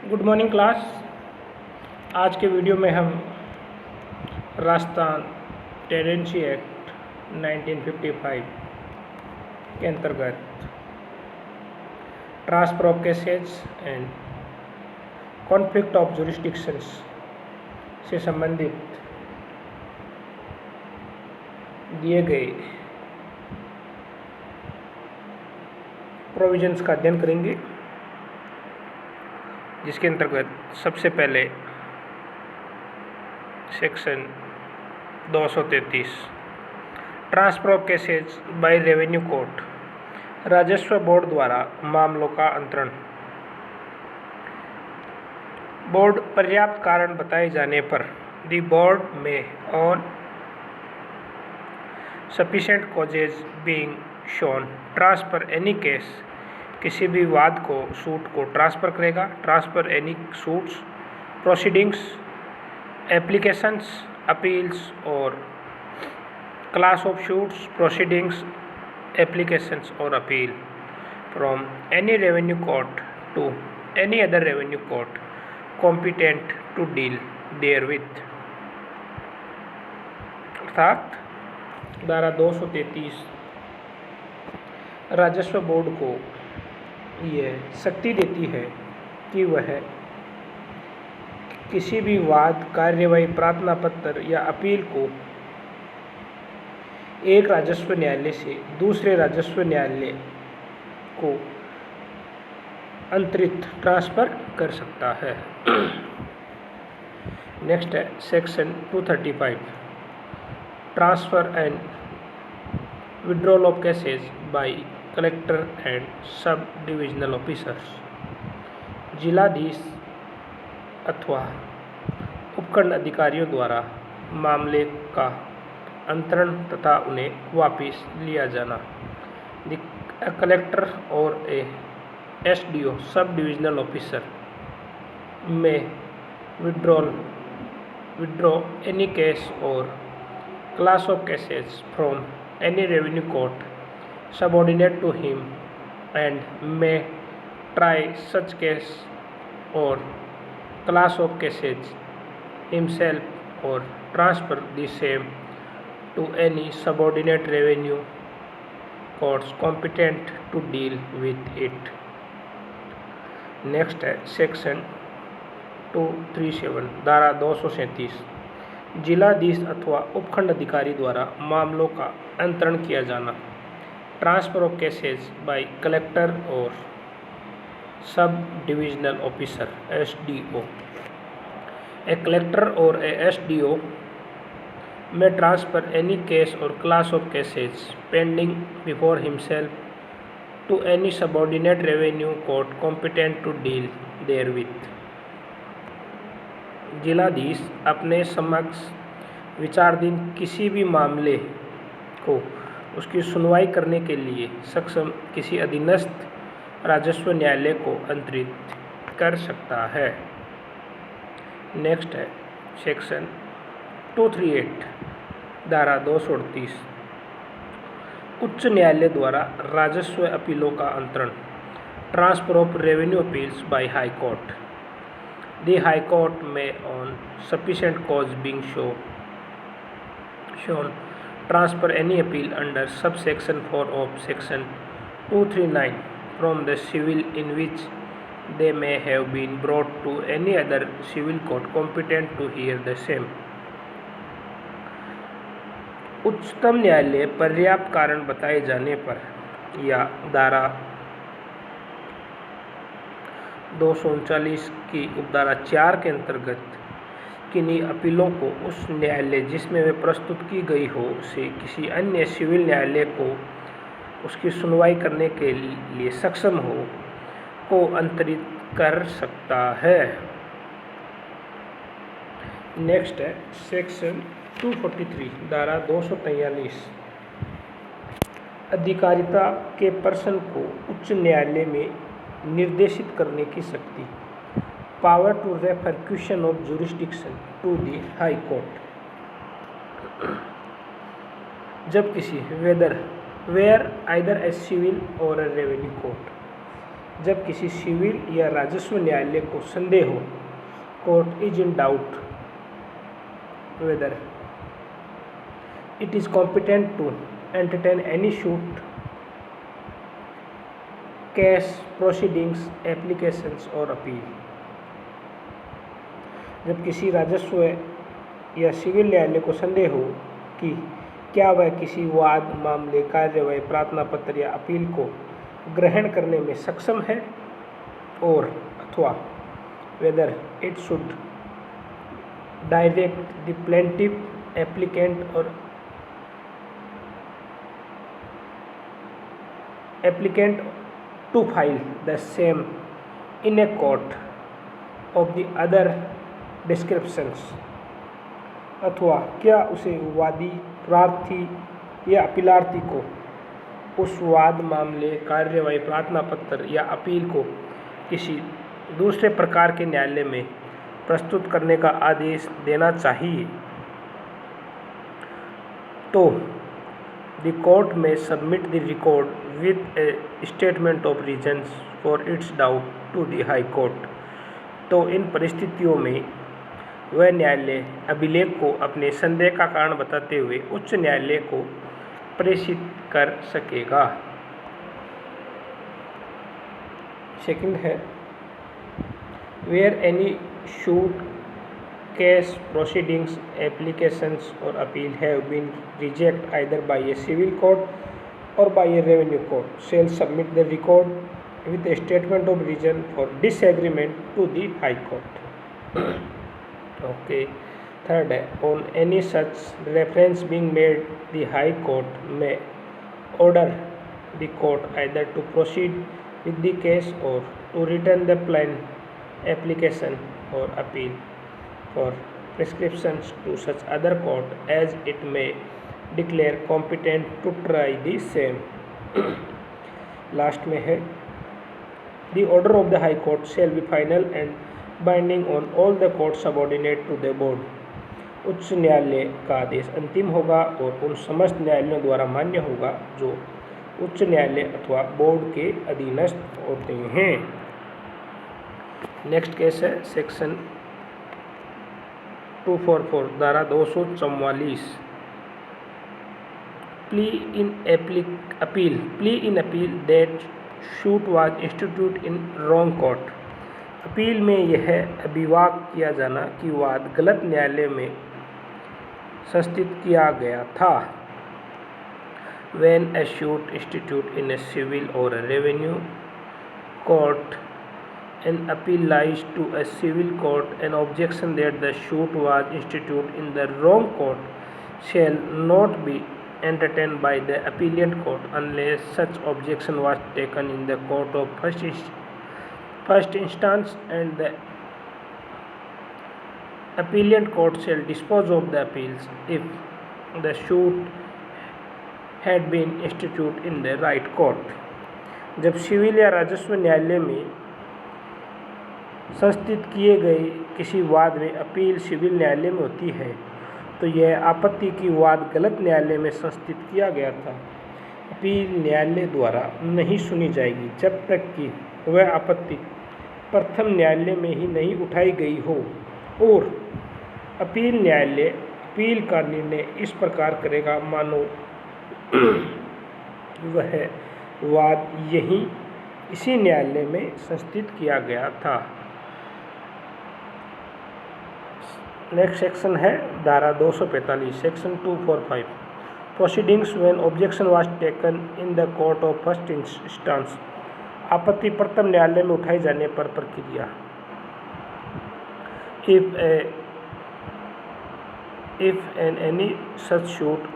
Good morning class. आज के video में हम राजस्थान टेनेंसी एक्ट 1955 के अंतर्गत transfer of cases and conflict of jurisdictions से संबंधित दिए गए प्रोविजंस का अध्ययन करेंगे, जिसके अंतर्गत सबसे पहले section 233 transfer of cases by revenue court, राजस्व बोर्ड द्वारा मामलों का अंतरण। बोर्ड पर्याप्त कारण बताए जाने पर द बोर्ड में on sufficient causes being shown transfer any case, किसी भी वाद को सूट को ट्रांसफ़र करेगा। Transfer any suits, proceedings, applications, appeals और class of suits, proceedings, applications और appeal from any revenue court to any other revenue court competent to deal therewith. अर्थात धारा 233 राजस्व बोर्ड को यह शक्ति देती है कि वह किसी भी वाद, कार्यवाही, प्रार्थना पत्र या अपील को एक राजस्व न्यायालय से दूसरे राजस्व न्यायालय को अंतरित ट्रांसफर कर सकता है। नेक्स्ट है section 235 transfer and withdrawal of cases by collector and sub divisional officers. जिलाधीश अथवा उपखंड अधिकारियों द्वारा मामले का अंतरण तथा उन्हें वापस लिया जाना। द कलेक्टर और ए एसडीओ सब डिविजनल ऑफिसर में विड्रॉ एनी केस और class of cases from any revenue court subordinate to him and may try such case or class of cases himself or transfer the same to any subordinate revenue courts competent to deal with it. Next है section 237 धारा 237 जिलाधीश अथवा उपखंड अधिकारी द्वारा मामलों का अंतरण किया जाना। Transfer of cases by collector और sub divisional officer SDO. A collector और ए एसडीओ में ट्रांसफर एनी केस और class of cases pending before himself to any subordinate revenue court competent to deal therewith. जिलाधीश अपने समक्ष विचाराधीन किसी भी मामले को उसकी सुनवाई करने के लिए सक्षम किसी अधीनस्थ राजस्व न्यायालय को अंतरित कर सकता है। नेक्स्ट है सेक्शन 238 धारा 238 उच्च न्यायालय द्वारा राजस्व अपीलों का अंतरण। Transfer of revenue appeals by high court. The High Court may, on sufficient cause being shown, transfer any appeal under subsection 4 of section 239 from the civil in which they may have been brought to any other civil court competent to hear the same. उच्चतम न्यायालय पर्याप्त कारण बताए जाने पर या धारा 239 की उपधारा 4 के अंतर्गत किन्हीं अपीलों को उस न्यायालय जिसमें वे प्रस्तुत की गई हो से किसी अन्य सिविल न्यायालय को उसकी सुनवाई करने के लिए सक्षम हो को अंतरित कर सकता है। नेक्स्ट है सेक्शन 243 धारा 243 अधिकारिता के पर्सन को उच्च न्यायालय में निर्देशित करने की शक्ति। Power to refer question of jurisdiction to the high court. जब किसी वेयर आइदर ए सिविल और ए रेवेन्यू कोर्ट जब किसी सिविल या राजस्व न्यायालय को संदेह हो, court is in doubt whether it is competent to entertain any suit, case, proceedings, applications और अपील। जब किसी राजस्व या सिविल न्यायालय को संदेह हो कि क्या वह किसी वाद, मामले, कार्यवाही, प्रार्थना पत्र या अपील को ग्रहण करने में सक्षम है और अथवा whether it should direct the plaintiff, applicant और applicant to file the same in a court of the other descriptions, अथवा क्या उसे वादी, प्रार्थी या अपीलार्थी को उस वाद, मामले, कार्यवाही, प्रार्थना पत्र या अपील को किसी दूसरे प्रकार के न्यायालय में प्रस्तुत करने का आदेश देना चाहिए, तो the court may submit the record with a statement of reasons for its doubt to the high court। तो इन परिस्थितियों में वह न्यायालय अभिलेख को अपने संदेह का कारण बताते हुए उच्च न्यायालय को प्रेषित कर सकेगा। सेकंड है where any suit, case, proceedings, applications or appeal have been rejected either by a civil court or by a revenue court shall submit the record with a statement of reason for disagreement to the high court। okay, third है on any such reference being made, the high court may order the court either to proceed with the case or to return the plain application or appeal for prescriptions to such other court as it may declare competent to try the same। Last में है the order of the high court shall be final and binding on all the courts subordinate to the board। उच्च न्यायालय का आदेश अंतिम होगा और उन समस्त न्यायालयों द्वारा मान्य होगा जो उच्च न्यायालय अथवा बोर्ड के अधीनस्थ होते हैं। नेक्स्ट केस है सेक्शन 244 धारा 244 plea in appeal that shoot was institute in wrong court. Appeal में यह अभिवाक किया जाना कि वाद गलत न्यायालय में संस्थित किया गया था। When a suit instituted in a civil or a revenue court, an appeal lies to a civil court, an objection that the suit was instituted in the wrong court shall not be entertained by the appellant court unless such objection was taken in the court of first instance, and the appellant court shall dispose of the appeals if the suit had been instituted in the right court। जब civil या राजस्व न्यायालय में संस्थित किए गए किसी वाद में अपील सिविल न्यायालय में होती है तो यह आपत्ति की वाद गलत न्यायालय में संस्थित किया गया था अपील न्यायालय द्वारा नहीं सुनी जाएगी जब तक कि वह आपत्ति प्रथम न्यायालय में ही नहीं उठाई गई हो और अपील न्यायालय अपील का निर्णय इस प्रकार करेगा मानो वह वाद यही इसी न्यायालय में संस्थित किया गया था। नेक्स्ट सेक्शन है धारा 245 section 245 proceedings when objection was taken in the court of first instance. आपत्ति प्रथम न्यायालय में उठाए जाने पर प्रक्रिया। if in any such suit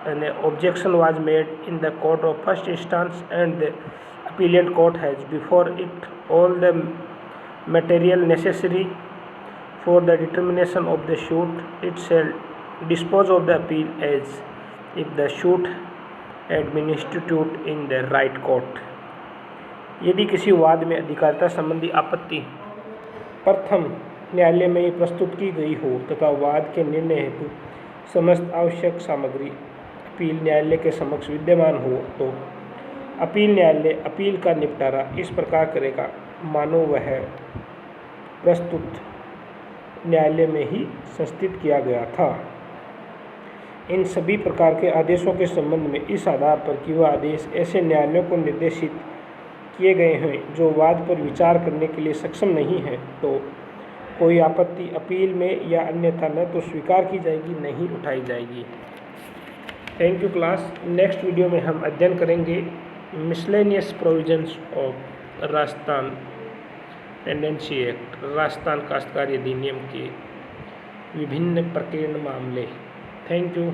an objection was made in the court of first instance and the appellate court has before it all the material necessary for the determination of the suit, it shall dispose of the appeal as if the suit had been instituted in the right court। यदि किसी वाद में अधिकारिता संबंधी आपत्ति प्रथम न्यायालय में ही प्रस्तुत की गई हो तथा वाद के निर्णय हेतु समस्त आवश्यक सामग्री अपील न्यायालय के समक्ष विद्यमान हो तो अपील न्यायालय अपील का निपटारा इस प्रकार करेगा मानो वह प्रस्तुत न्यायालय में ही संस्थित किया गया था। इन सभी प्रकार के आदेशों के संबंध में इस आधार पर कि वह आदेश ऐसे न्यायालयों को निर्देशित किए गए हैं जो वाद पर विचार करने के लिए सक्षम नहीं है, तो कोई आपत्ति अपील में या अन्यथा न तो स्वीकार की जाएगी न ही उठाई जाएगी। Thank you class. Next video में हम अध्ययन करेंगे miscellaneous provisions of Rajasthan tendency act, Rajasthan काश्तकारी अधिनियम के विभिन्न प्रकीर्ण मामले। Thank you.